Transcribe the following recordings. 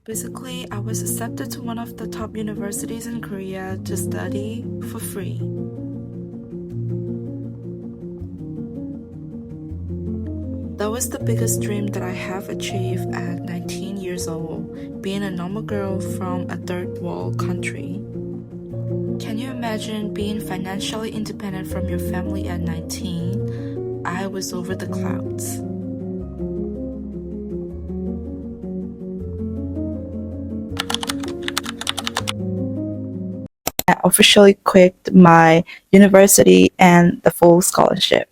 Basically, I was accepted to one of the top universities in Korea to study for free. That was the biggest dream that I have achieved at 19 years old, being a normal girl from a third world country. Can you imagine being financially independent from your family at 19? I was over the clouds. I officially quit my university and the full scholarship.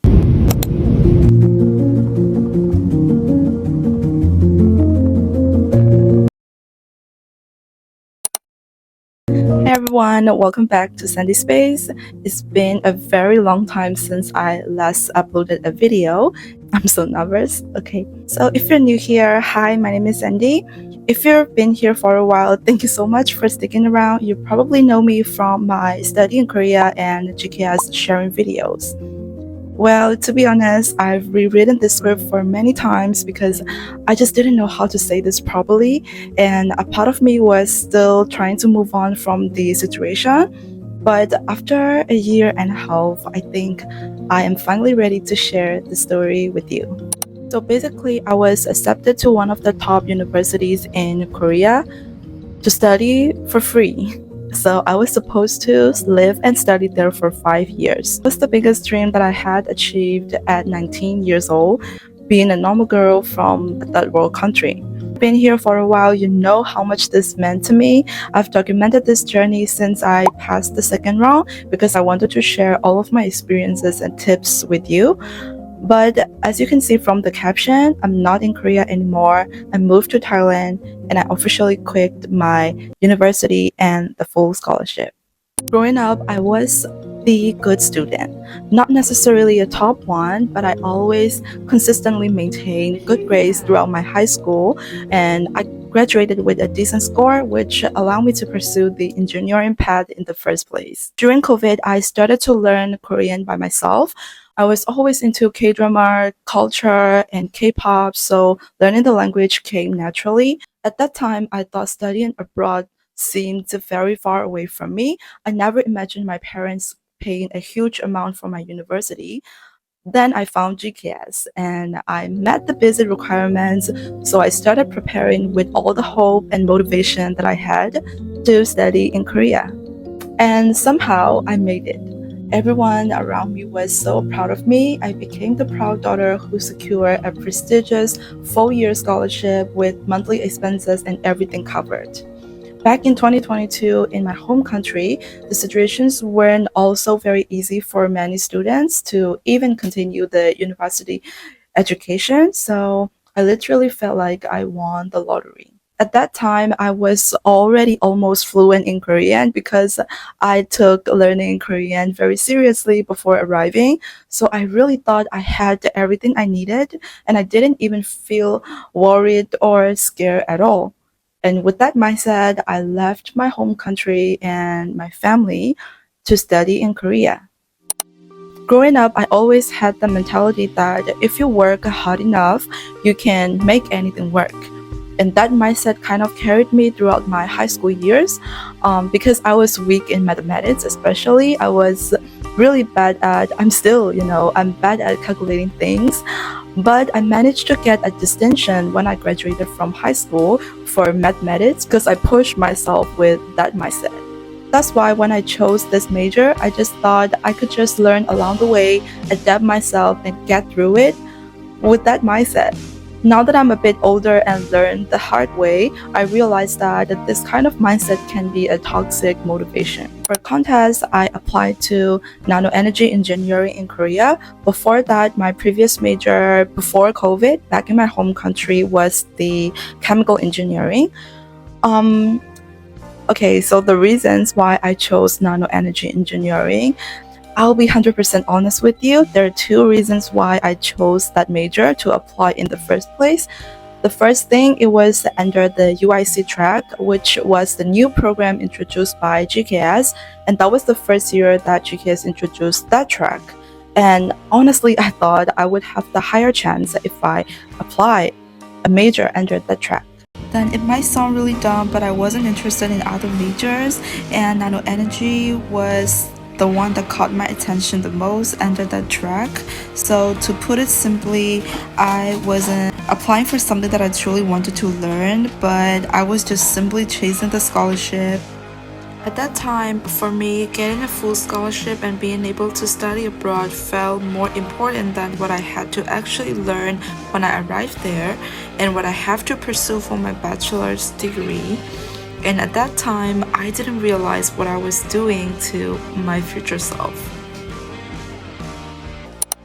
Hey everyone, welcome back to Sandy Space. It's been a very long time since I last uploaded a video. I'm so nervous. Okay, so if you're new here, hi, my name is Sandy. If you've been here for a while, thank you so much for sticking around. You probably know me from my study in Korea and GKS sharing videos. Well, to be honest, I've rewritten this script for many times because I just didn't know how to say this properly, and a part of me was still trying to move on from the situation. But after a year and a half, I think I am finally ready to share the story with you. So basically, I was accepted to one of the top universities in Korea to study for free. So I was supposed to live and study there for 5 years. It was the biggest dream that I had achieved at 19 years old, being a normal girl from a third world country. Been here for a while, you know how much this meant to me. I've documented this journey since I passed the second round because I wanted to share all of my experiences and tips with you. But as you can see from the caption, I'm not in Korea anymore. I moved to Thailand and I officially quit my university and the full scholarship. Growing up, I was the good student. Not necessarily a top one, but I always consistently maintained good grades throughout my high school, and I graduated with a decent score, which allowed me to pursue the engineering path in the first place. During COVID, I started to learn Korean by myself. I was always into K-drama, culture, and K-pop, so learning the language came naturally. At that time, I thought studying abroad seemed very far away from me. I never imagined my parents paying a huge amount for my university. Then I found GKS and I met the basic requirements, so I started preparing with all the hope and motivation that I had to study in Korea. And somehow I made it. Everyone around me was so proud of me. I became the proud daughter who secured a prestigious 4-year scholarship with monthly expenses and everything covered. Back in 2022, in my home country, the situations weren't also very easy for many students to even continue the university education. So I literally felt like I won the lottery. At that time, I was already almost fluent in Korean because I took learning Korean very seriously before arriving. So I really thought I had everything I needed, and I didn't even feel worried or scared at all. And with that mindset, I left my home country and my family to study in Korea. Growing up, I always had the mentality that if you work hard enough, you can make anything work. And that mindset kind of carried me throughout my high school years because I was weak in mathematics, especially. I was really bad at, I'm still, I'm bad at calculating things. But I managed to get a distinction when I graduated from high school for mathematics because I pushed myself with that mindset. That's why when I chose this major, I just thought I could just learn along the way, adapt myself, and get through it with that mindset. Now that I'm a bit older and learned the hard way, I realized that this kind of mindset can be a toxic motivation. For contest, I applied to nanoenergy engineering in Korea. Before that, my previous major before COVID, back in my home country, was the chemical engineering. Okay, so the reasons why I chose nanoenergy engineering, I'll be 100% honest with you. There are two reasons why I chose that major to apply in the first place. The first thing, it was under the UIC track, which was the new program introduced by GKS, and that was the first year that GKS introduced that track. And honestly, I thought I would have the higher chance if I apply a major under that track. Then it might sound really dumb, but I wasn't interested in other majors, and nanoenergy was the one that caught my attention the most under that track. So to put it simply, I wasn't applying for something that I truly wanted to learn, but I was just simply chasing the scholarship. At that time, for me, getting a full scholarship and being able to study abroad felt more important than what I had to actually learn when I arrived there and what I have to pursue for my bachelor's degree. And at that time, I didn't realize what I was doing to my future self.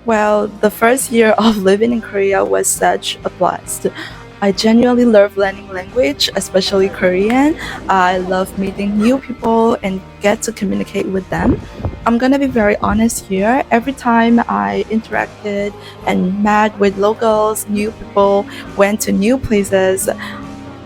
Well, the first year of living in Korea was such a blast. I genuinely love learning language, especially Korean. I love meeting new people and get to communicate with them. I'm gonna be very honest here. Every time I interacted and met with locals, new people, went to new places,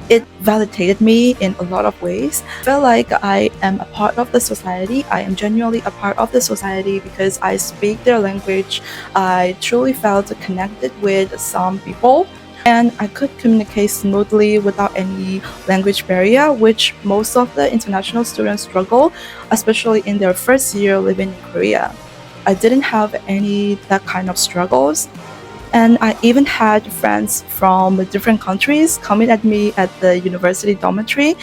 it validated me in a lot of ways. I feel like I am a part of the society. I am genuinely a part of the society because I speak their language. I truly felt connected with some people, and I could communicate smoothly without any language barrier, which most of the international students struggle, especially in their first year living in Korea. I didn't have any that kind of struggles. And I even had friends from different countries coming at me at the university dormitory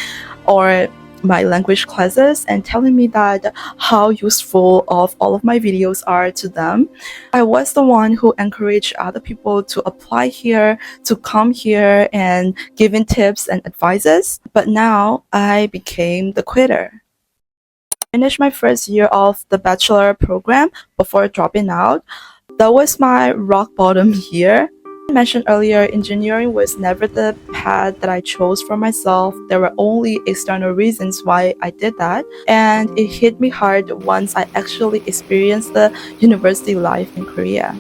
or my language classes and telling me that how useful of all of my videos are to them. I was the one who encouraged other people to apply here, to come here and giving tips and advices. But now I became the quitter. Finished my first year of the bachelor program before dropping out. That was my rock bottom year. I mentioned earlier, engineering was never the path that I chose for myself. There were only external reasons why I did that. And it hit me hard once I actually experienced the university life in Korea.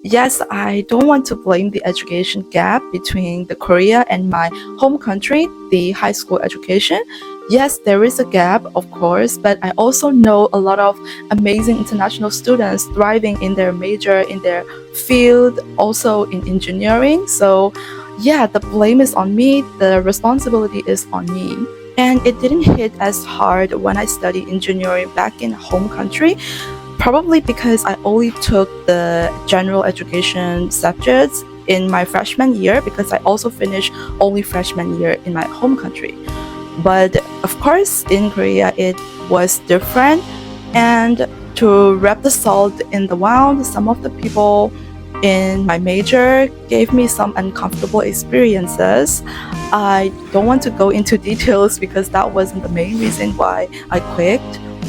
Yes, I don't want to blame the education gap between the Korea and my home country, the high school education. Yes, there is a gap, of course, but I also know a lot of amazing international students thriving in their major, in their field, also in engineering. So, yeah, the blame is on me, the responsibility is on me. And it didn't hit as hard when I studied engineering back in home country. Probably because I only took the general education subjects in my freshman year because I also finished only freshman year in my home country. But of course, in Korea, it was different. And to wrap the salt in the wound, some of the people in my major gave me some uncomfortable experiences. I don't want to go into details because that wasn't the main reason why I quit.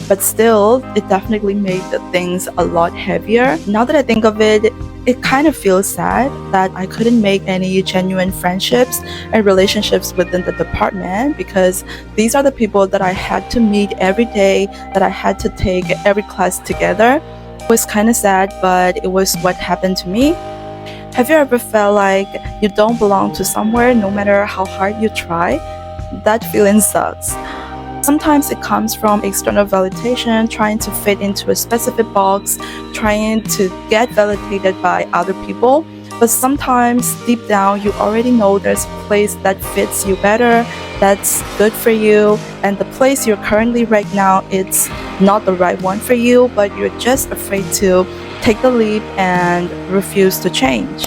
But still, it definitely made the things a lot heavier. Now that I think of it, it kind of feels sad that I couldn't make any genuine friendships and relationships within the department because these are the people that I had to meet every day, that I had to take every class together. It was kind of sad, but it was what happened to me. Have you ever felt like you don't belong to somewhere no matter how hard you try? That feeling sucks. Sometimes it comes from external validation, trying to fit into a specific box, trying to get validated by other people. But sometimes deep down, you already know there's a place that fits you better, that's good for you, and the place you're currently right now, it's not the right one for you, but you're just afraid to take the leap and refuse to change.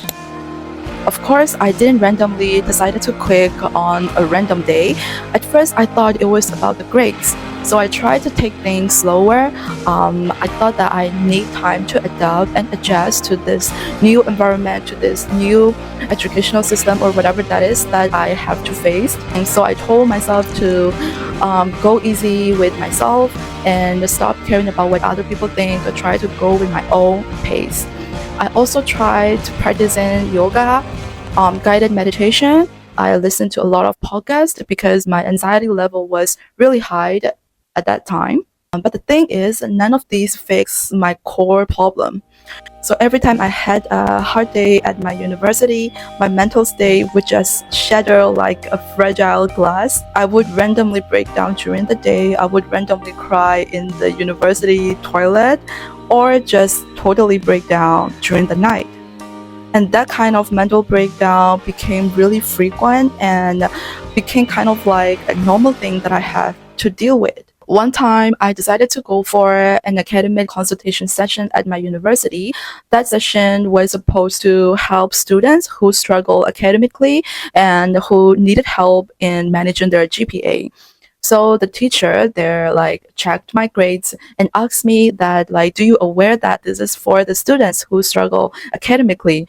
Of course, I didn't randomly decide to quit on a random day. At first, I thought it was about the grades. So I tried to take things slower. I thought that I need time to adapt and adjust to this new environment, to this new educational system or whatever that is that I have to face. And so I told myself to go easy with myself and stop caring about what other people think or try to go with my own pace. I also tried to practice in yoga, guided meditation. I listened to a lot of podcasts because my anxiety level was really high at that time. But the thing is, none of these fix my core problem. So every time I had a hard day at my university, my mental state would just shatter like a fragile glass. I would randomly break down during the day. I would randomly cry in the university toilet or just totally break down during the night. And that kind of mental breakdown became really frequent and became kind of like a normal thing that I have to deal with. One time, I decided to go for an academic consultation session at my university. That session was supposed to help students who struggle academically and who needed help in managing their GPA. So the teacher there like checked my grades and asked me that like, do you aware that this is for the students who struggle academically?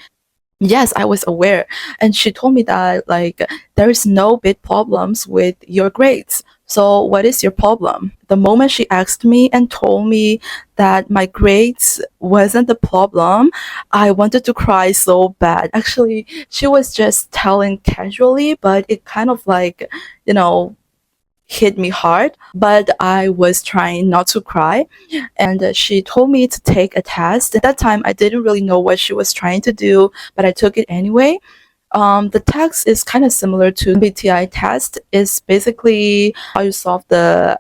Yes, I was aware. And she told me that like there is no big problems with your grades. So what is your problem? The moment she asked me and told me that my grades wasn't the problem, I wanted to cry so bad. Actually, she was just telling casually, but it kind of like, you know, hit me hard, but I was trying not to cry. And she told me to take a test. At that time, I didn't really know what she was trying to do, but I took it anyway. The test is kind of similar to MBTI test. It's basically how you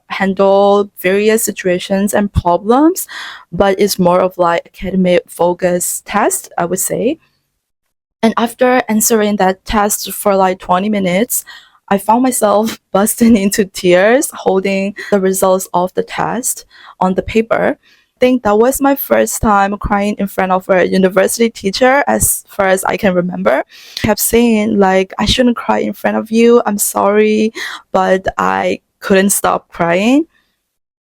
handle various situations and problems, but it's more of like academic focus test, I would say. And after answering that test for like 20 minutes, I found myself busting into tears holding the results of the test on the paper. I think that was my first time crying in front of a university teacher as far as I can remember. She kept saying like, I shouldn't cry in front of you, I'm sorry, but I couldn't stop crying.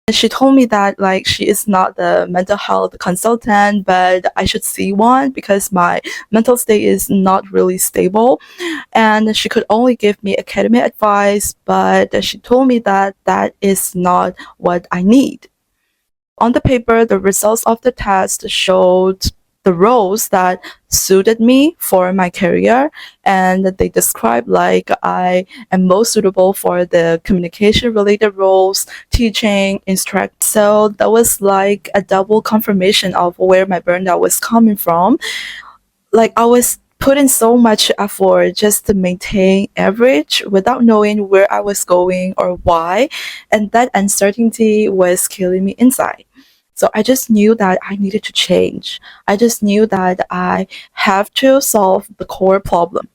And she told me that like she is not the mental health consultant, but I should see one because my mental state is not really stable. And she could only give me academic advice, but she told me that that is not what I need. On the paper, the results of the test showed the roles that suited me for my career, and they described like I am most suitable for the communication related roles, teaching, instruct. So that was like a double confirmation of where my burnout was coming from. Like I was putting so much effort just to maintain average without knowing where I was going or why, and that uncertainty was killing me inside. So I just knew that I needed to change. I just knew that I have to solve the core problem.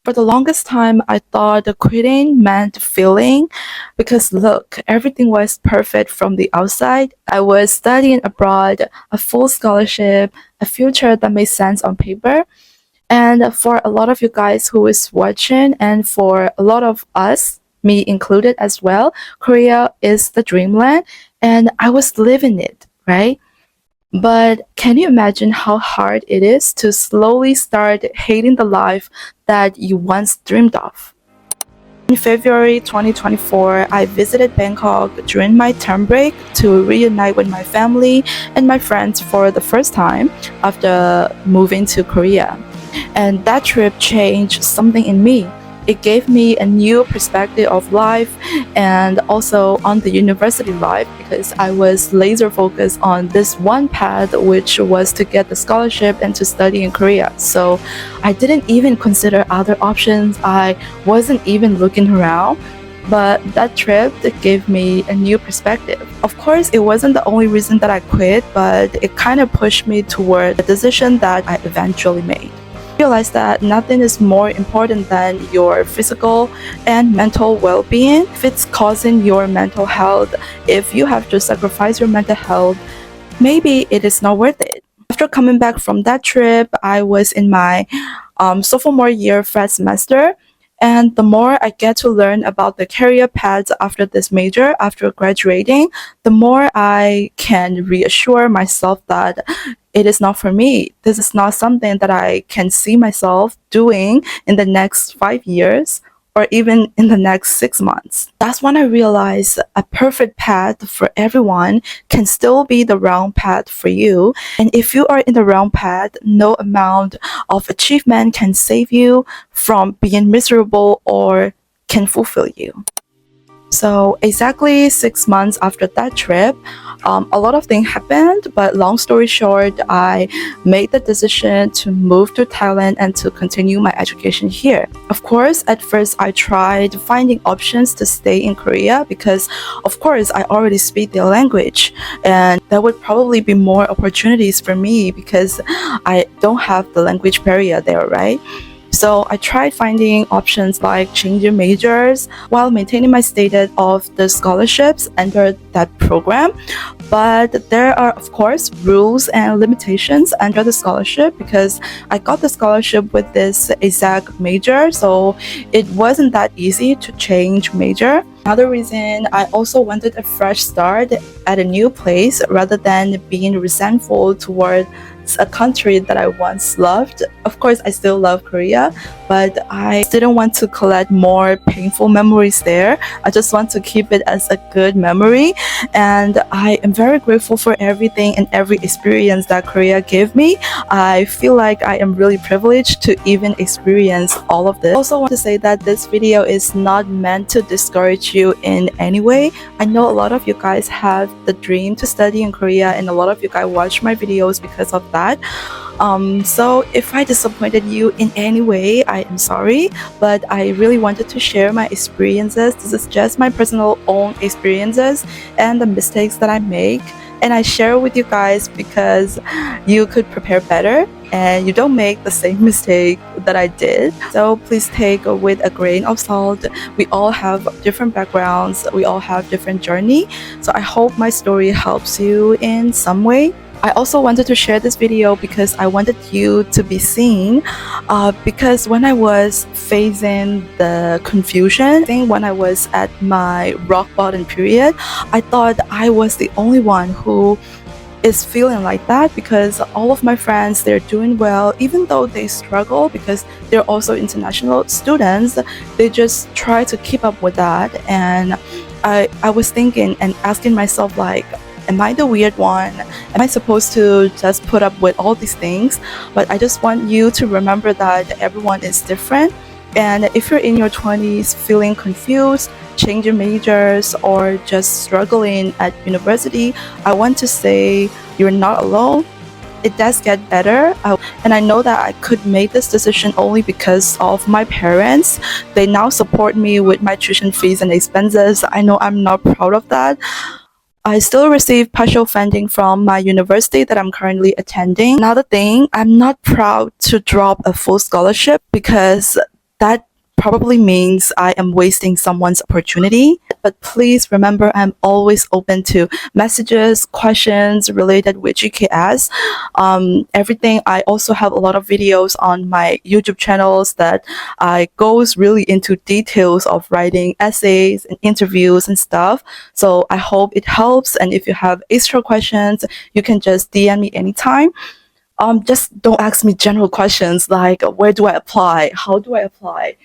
For the longest time, I thought the quitting meant failing because look, everything was perfect from the outside. I was studying abroad, a full scholarship, a future that made sense on paper. And for a lot of you guys who is watching, and for a lot of us, me included as well, Korea is the dreamland, and I was living it, right? But can you imagine how hard it is to slowly start hating the life that you once dreamed of? In February 2024, I visited Bangkok during my term break to reunite with my family and my friends for the first time after moving to Korea. And that trip changed something in me. It gave me a new perspective of life and also on the university life because I was laser focused on this one path, which was to get the scholarship and to study in Korea. So I didn't even consider other options. I wasn't even looking around. But that trip gave me a new perspective. Of course, it wasn't the only reason that I quit, but it kind of pushed me toward the decision that I eventually made. Realize that nothing is more important than your physical and mental well-being. If it's causing your mental health, if you have to sacrifice your mental health, maybe it is not worth it. After coming back from that trip, I was in my sophomore year first semester. And the more I get to learn about the career paths after this major, after graduating, the more I can reassure myself that it is not for me. This is not something that I can see myself doing in the next 5 years or even in the next 6 months. That's when I realized a perfect path for everyone can still be the wrong path for you. And if you are in the wrong path, no amount of achievement can save you from being miserable or can fulfill you. So exactly 6 months after that trip, a lot of things happened, but long story short, I made the decision to move to Thailand and to continue my education here. Of course, at first I tried finding options to stay in Korea because, of course, I already speak their language, and there would probably be more opportunities for me because I don't have the language barrier there, right? So I tried finding options like changing majors while maintaining my status of the scholarships under that program. But there are, of course, rules and limitations under the scholarship because I got the scholarship with this exact major, so it wasn't that easy to change major. Another reason, I also wanted a fresh start at a new place rather than being resentful toward a country that I once loved. Of course, I still love Korea, but I didn't want to collect more painful memories there. I just want to keep it as a good memory. And I am very grateful for everything and every experience that Korea gave me. I feel like I am really privileged to even experience all of this. I also want to say that this video is not meant to discourage you in any way. I know a lot of you guys have the dream to study in Korea, and a lot of you guys watch my videos because of that. So if I disappointed you in any way, I am sorry, but I really wanted to share my experiences. This is just my personal own experiences and the mistakes that I make, and I share with you guys because you could prepare better and you don't make the same mistake that I did. So please take with a grain of salt. We all have different backgrounds, we all have different journey, so I hope my story helps you in some way. I also wanted to share this video because I wanted you to be seen, because when I was facing the confusion, I think when I was at my rock bottom period, I thought I was the only one who is feeling like that because all of my friends, they're doing well even though they struggle because they're also international students. They just try to keep up with that, and I was thinking and asking myself like, am I the weird one? Am I supposed to just put up with all these things? But I just want you to remember that everyone is different. And if you're in your 20s feeling confused, changing majors, or just struggling at university, I want to say you're not alone. It does get better. And I know that I could make this decision only because of my parents. They now support me with my tuition fees and expenses. I know I'm not proud of that. I still receive partial funding from my university that I'm currently attending. Another thing, I'm not proud to drop a full scholarship because that probably means I am wasting someone's opportunity. But please remember, I'm always open to messages, questions related with GKS. Everything. I also have a lot of videos on my YouTube channels that goes really into details of writing essays and interviews and stuff. So I hope it helps. And if you have extra questions, you can just DM me anytime. Just don't ask me general questions like where do I apply? How do I apply?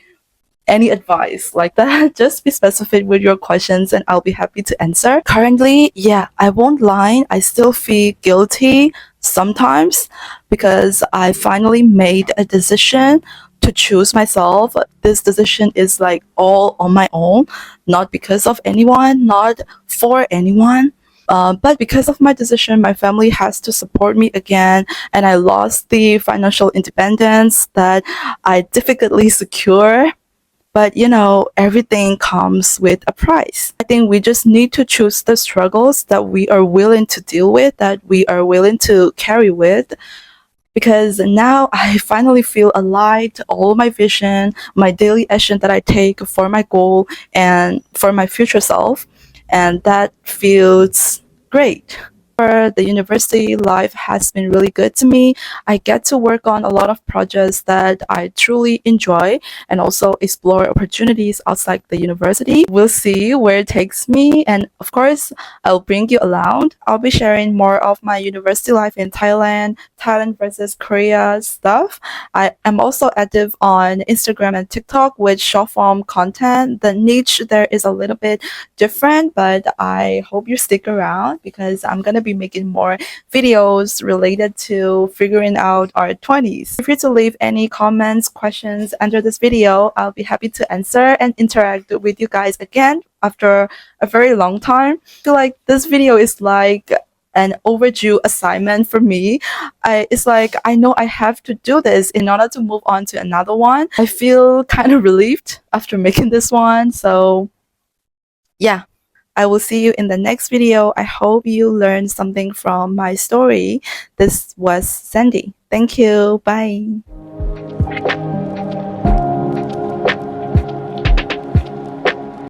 Any advice like that. Just be specific with your questions and I'll be happy to answer. Currently, yeah, I won't lie, I still feel guilty sometimes because I finally made a decision to choose myself. This decision is like all on my own, not because of anyone, not for anyone. But because of my decision, my family has to support me again, and I lost the financial independence that I difficultly secure. But you know, everything comes with a price. I think we just need to choose the struggles that we are willing to deal with, that we are willing to carry with. Because now I finally feel alive to all my vision, my daily action that I take for my goal and for my future self. And that feels great. The university life has been really good to me. I get to work on a lot of projects that I truly enjoy and also explore opportunities outside the university. We'll see where it takes me, and of course, I'll bring you along. I'll be sharing more of my university life in Thailand, Thailand versus Korea stuff. I am also active on Instagram and TikTok with short form content. The niche there is a little bit different, but I hope you stick around because I'm gonna be making more videos related to figuring out our 20s. Feel free to leave any comments, questions under this video. I'll be happy to answer and interact with you guys again after a very long time. I feel like this video is like an overdue assignment for me. It's like I know I have to do this in order to move on to another one. I feel kind of relieved after making this one. So yeah, I will see you in the next video. I hope you learned something from my story. This was Sandy. Thank you. Bye.